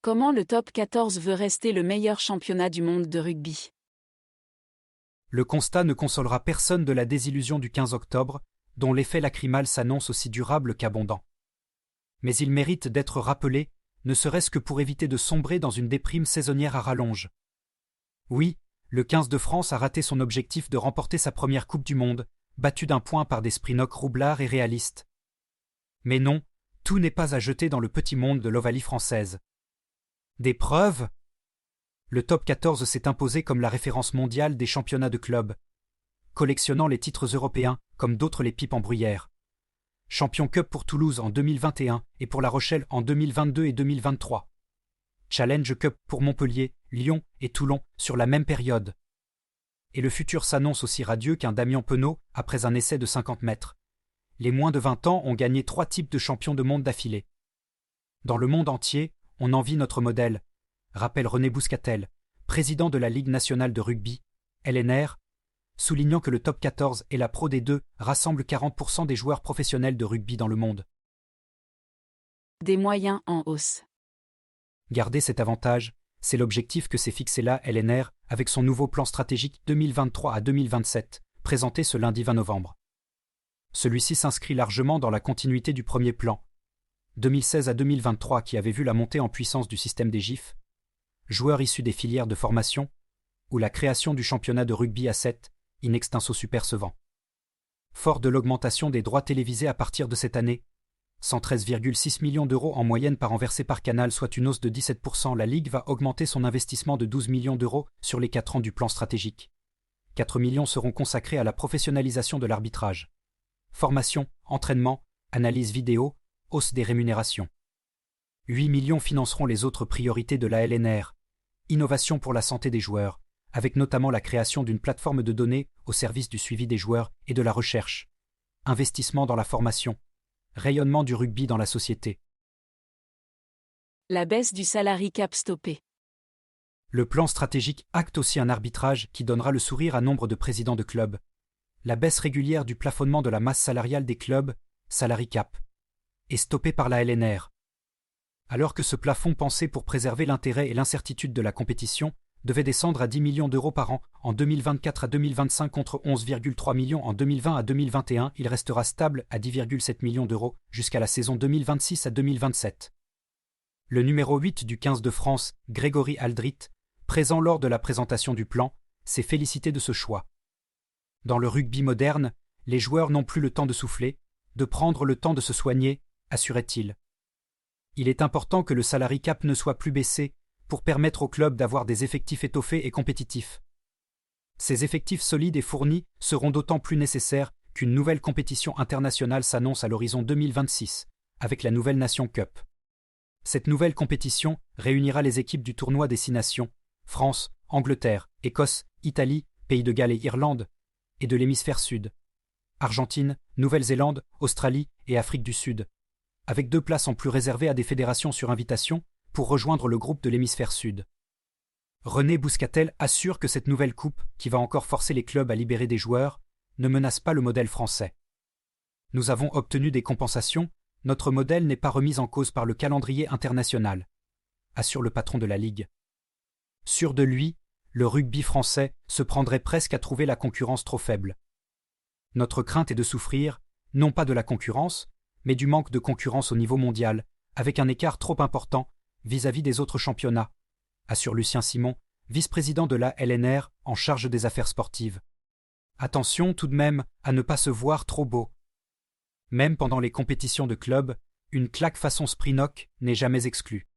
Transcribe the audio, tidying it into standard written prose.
Comment le top 14 veut rester le meilleur championnat du monde de rugby? Le constat ne consolera personne de la désillusion du 15 octobre, dont l'effet lacrymal s'annonce aussi durable qu'abondant. Mais il mérite d'être rappelé, ne serait-ce que pour éviter de sombrer dans une déprime saisonnière à rallonge. Oui, le 15 de France a raté son objectif de remporter sa première Coupe du Monde, battu d'un point par des Sprinok roublards et réalistes. Mais non, tout n'est pas à jeter dans le petit monde de l'Ovalie française. Des preuves? Le top 14 s'est imposé comme la référence mondiale des championnats de clubs, collectionnant les titres européens comme d'autres les pipent en bruyère. Champion Cup pour Toulouse en 2021 et pour La Rochelle en 2022 et 2023. Challenge Cup pour Montpellier, Lyon et Toulon sur la même période. Et le futur s'annonce aussi radieux qu'un Damien Penaud après un essai de 50 mètres. Les moins de 20 ans ont gagné 3 types de champions de monde d'affilée. Dans le monde entier, on envie notre modèle, rappelle René Bouscatel, président de la Ligue nationale de rugby, LNR, soulignant que le top 14 et la Pro D2 rassemblent 40% des joueurs professionnels de rugby dans le monde. Des moyens en hausse. Garder cet avantage, c'est l'objectif que s'est fixé la LNR avec son nouveau plan stratégique 2023 à 2027, présenté ce lundi 20 novembre. Celui-ci s'inscrit largement dans la continuité du premier plan, 2016 à 2023 qui avait vu la montée en puissance du système des GIF, joueurs issus des filières de formation, ou la création du championnat de rugby à 7, in extenso supercevant. Fort de l'augmentation des droits télévisés à partir de cette année, 113,6 millions d'euros en moyenne par an versés par Canal, soit une hausse de 17%, la Ligue va augmenter son investissement de 12 millions d'euros sur les 4 ans du plan stratégique. 4 millions seront consacrés à la professionnalisation de l'arbitrage. Formation, entraînement, analyse vidéo, hausse des rémunérations. 8 millions financeront les autres priorités de la LNR. Innovation pour la santé des joueurs, avec notamment la création d'une plateforme de données au service du suivi des joueurs et de la recherche. Investissement dans la formation. Rayonnement du rugby dans la société. La baisse du salary cap stoppée. Le plan stratégique acte aussi un arbitrage qui donnera le sourire à nombre de présidents de clubs. La baisse régulière du plafonnement de la masse salariale des clubs, salary cap, est stoppée par la LNR. Alors que ce plafond pensé pour préserver l'intérêt et l'incertitude de la compétition devait descendre à 10 millions d'euros par an en 2024 à 2025 contre 11,3 millions en 2020 à 2021, il restera stable à 10,7 millions d'euros jusqu'à la saison 2026 à 2027. Le numéro 8 du 15 de France, Grégory Aldrit, présent lors de la présentation du plan, s'est félicité de ce choix. Dans le rugby moderne, les joueurs n'ont plus le temps de souffler, de prendre le temps de se soigner, assurait-il. Il est important que le salary cap ne soit plus baissé pour permettre au club d'avoir des effectifs étoffés et compétitifs. Ces effectifs solides et fournis seront d'autant plus nécessaires qu'une nouvelle compétition internationale s'annonce à l'horizon 2026, avec la nouvelle Nation Cup. Cette nouvelle compétition réunira les équipes du tournoi des 6 nations, France, Angleterre, Écosse, Italie, Pays de Galles et Irlande, et de l'hémisphère sud, Argentine, Nouvelle-Zélande, Australie et Afrique du Sud, avec 2 places en plus réservées à des fédérations sur invitation pour rejoindre le groupe de l'hémisphère sud. René Bouscatel assure que cette nouvelle coupe, qui va encore forcer les clubs à libérer des joueurs, ne menace pas le modèle français. Nous avons obtenu des compensations, notre modèle n'est pas remis en cause par le calendrier international, assure le patron de la Ligue. Sûr de lui, le rugby français se prendrait presque à trouver la concurrence trop faible. Notre crainte est de souffrir, non pas de la concurrence, mais du manque de concurrence au niveau mondial, avec un écart trop important vis-à-vis des autres championnats, assure Lucien Simon, vice-président de la LNR en charge des affaires sportives. Attention tout de même à ne pas se voir trop beau. Même pendant les compétitions de clubs, une claque façon Sprinok n'est jamais exclue.